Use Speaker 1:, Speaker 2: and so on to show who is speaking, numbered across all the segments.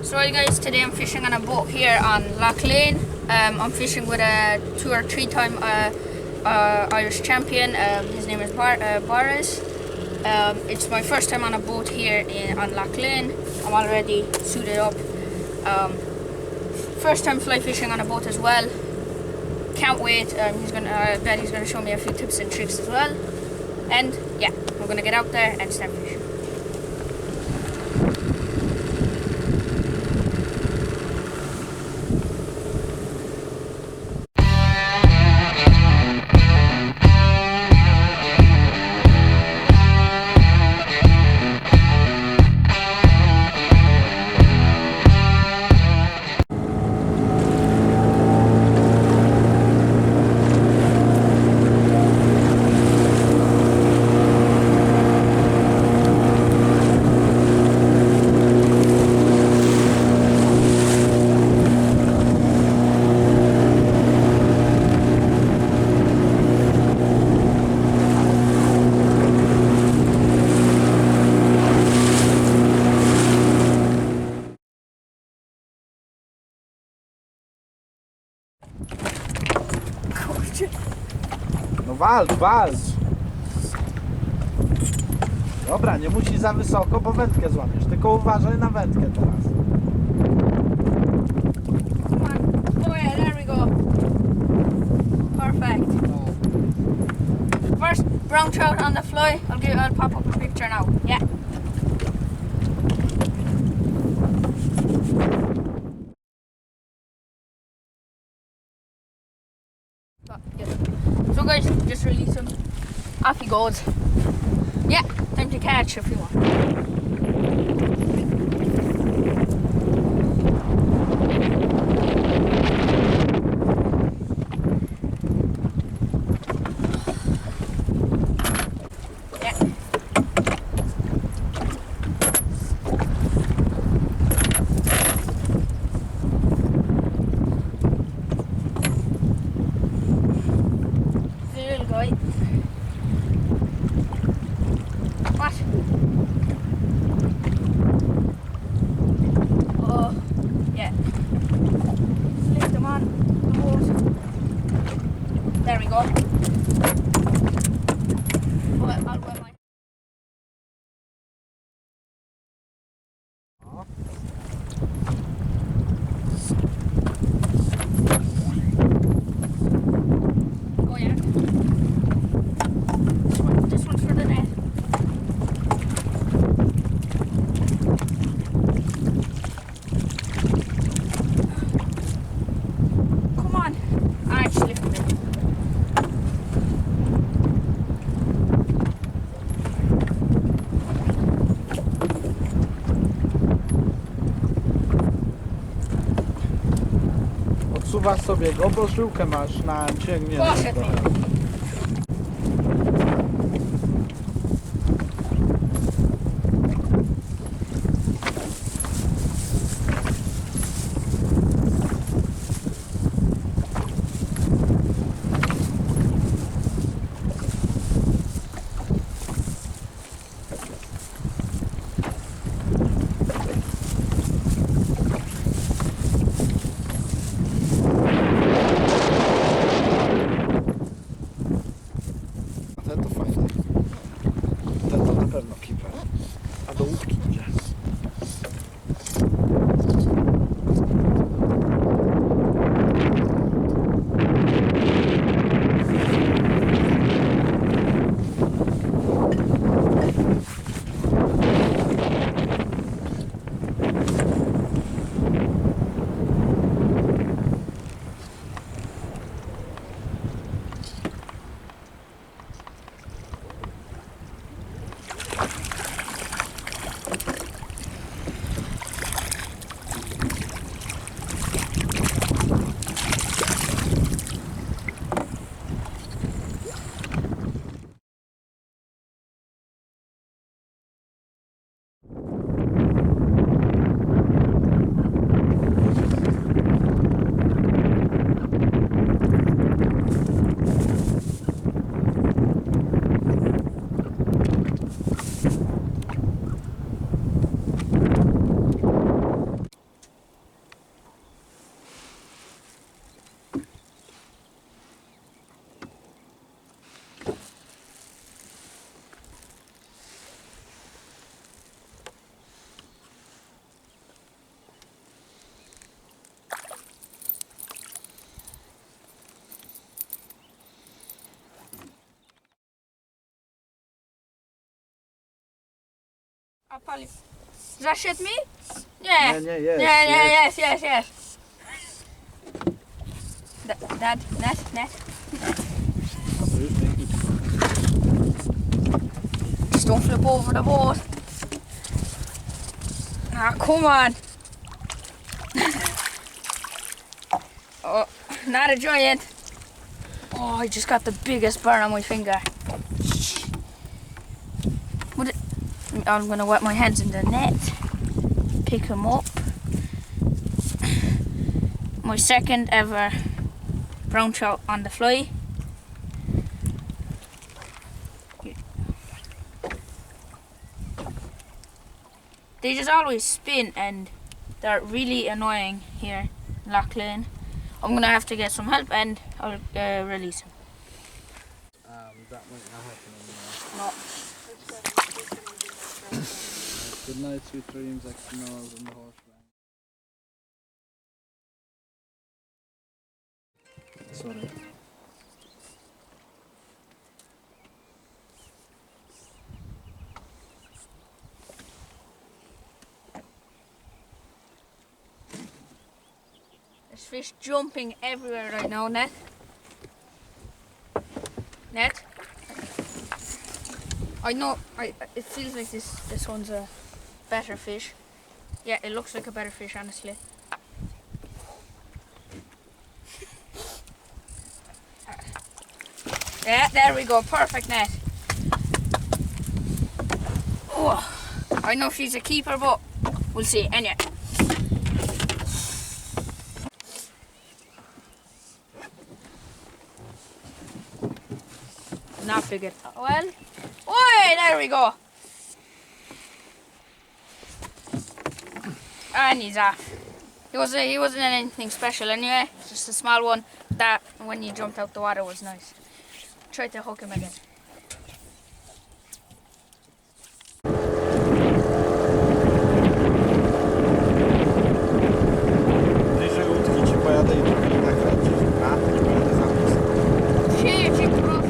Speaker 1: So right guys, today I'm fishing on a boat here on Loch Lane. I'm fishing with a 2 or 3 time Irish champion. His name is Boris. It's my first time on a boat here on Loch Lane. I'm already suited up. First time fly fishing on a boat as well. Can't wait. I bet he's gonna show me a few tips and tricks as well. And yeah, I'm gonna get out there and start fishing.
Speaker 2: No walcz! Dobra, nie musisz za wysoko, bo wędkę złamiesz. Tylko uważaj na wędkę teraz.
Speaker 1: Come on. Oh yeah, there we go. Perfect. First brown trout on the fly. I'll pop up a picture now. Yeah. So guys, just release him. Off he goes. Yeah, time to catch if you want. What? Oh, yeah. Lift them on the boat. There we go. I'll wet my... Oh yeah. This one's for the net. Come on. I actually lifted it.
Speaker 2: Odsuwasz sobie go, bo żyłkę masz na cięgnie.
Speaker 1: Poszedł mi. Does that shit me? Yeah.
Speaker 2: Nie, jest.
Speaker 1: Yes. Net.
Speaker 2: No to już pięknie.
Speaker 1: Just don't flip over the boat. Ah, come on. Oh, not a giant. Oh, I just got the biggest burn on my finger. I'm gonna wet my hands in the net. Pick him up. My second ever brown trout on the fly. They just always spin and they're really annoying here in Lough Lane. I'm gonna have to get some help and I'll release him.
Speaker 2: That might not happen anymore.
Speaker 1: No.
Speaker 2: Good night, sweet dreams, X-Nose and the horse rank. Sorry.
Speaker 1: There's fish jumping everywhere right now, Net. I know, it feels like this one's a better fish. Yeah, it looks like a better fish, honestly. Yeah, there we go, perfect net. Oh, I know she's a keeper, but we'll see. Anyway. Not big enough. Well, oi, there we go. And he's off. He wasn't anything special anyway. Just a small one. That when you jumped out the water was nice. Tried to hook him again.
Speaker 2: Bliżej łódki ci pojadę i trochę nakręcisz. Nie pojadę za blisko.
Speaker 1: Siedzi prosto.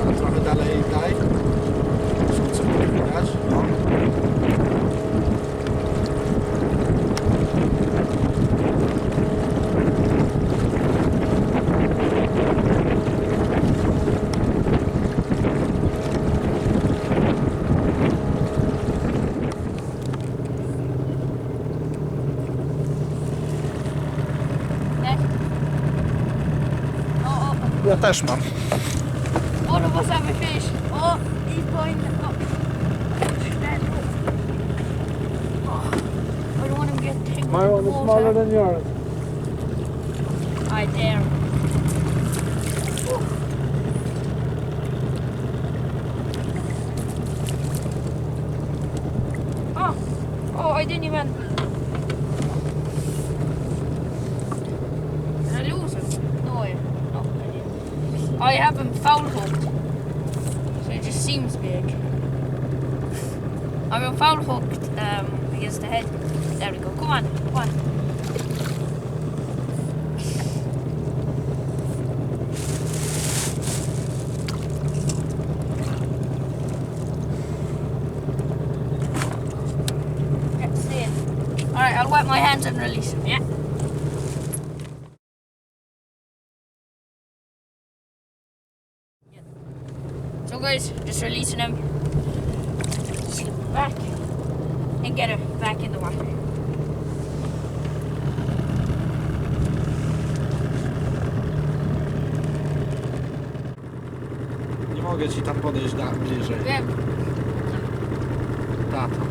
Speaker 2: Ale trochę dalej daj. Co widać? No. Ja też mam.
Speaker 1: All of us have a fish. Oh, he's going. Oh. Oh, I don't want him to get tangled
Speaker 2: My
Speaker 1: in
Speaker 2: one
Speaker 1: the
Speaker 2: is
Speaker 1: water.
Speaker 2: smaller than yours.
Speaker 1: I dare. Oh, I didn't even. Did I lose him? No, I didn't. I have him foul hooked, so it just seems big. I'm in foul hooked against the head. There we go. Come on. Let's see it. Alright, I'll wet my hands and release him, yeah? So guys, just releasing him. Slip it back and get her back in the water.
Speaker 2: Nie mogę ci tam podejść bliżej.
Speaker 1: Wiem.
Speaker 2: Tato.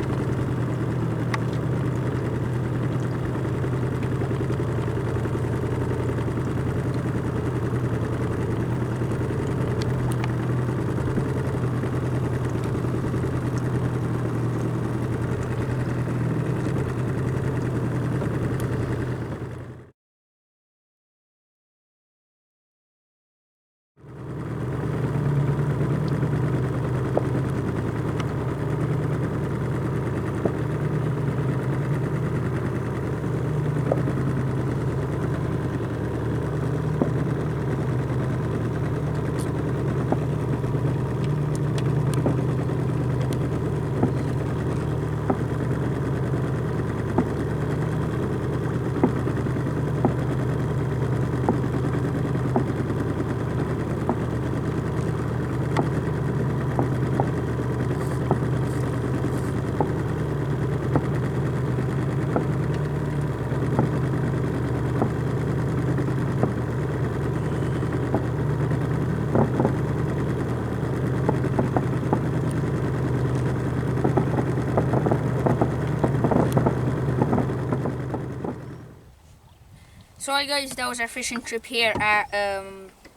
Speaker 1: So hi guys, that was our fishing trip here at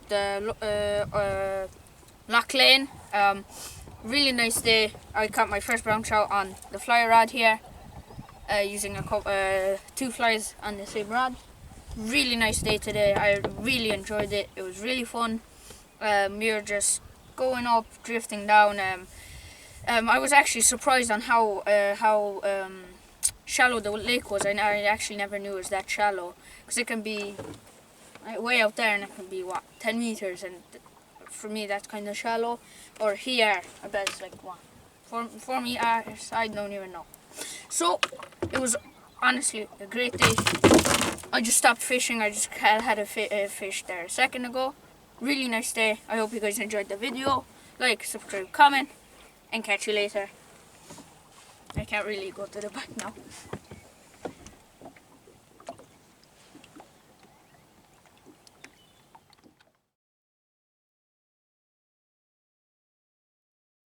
Speaker 1: the Loch Lane. Really nice day. I caught my first brown trout on the fly rod here, using two flies on the same rod. Really nice day today. I really enjoyed it. It was really fun. We were just going up, drifting down. I was actually surprised on how shallow the lake was. I actually never knew it was that shallow, because it can be way out there and it can be 10 meters, and for me that's kind of shallow. Or here I bet it's like 4 meters, I don't even know. So it was honestly a great day. I just stopped fishing. I just had a fish there a second ago. Really nice day. I hope you guys enjoyed the video. Like, subscribe, comment, and catch you later. I can't really go to the back now.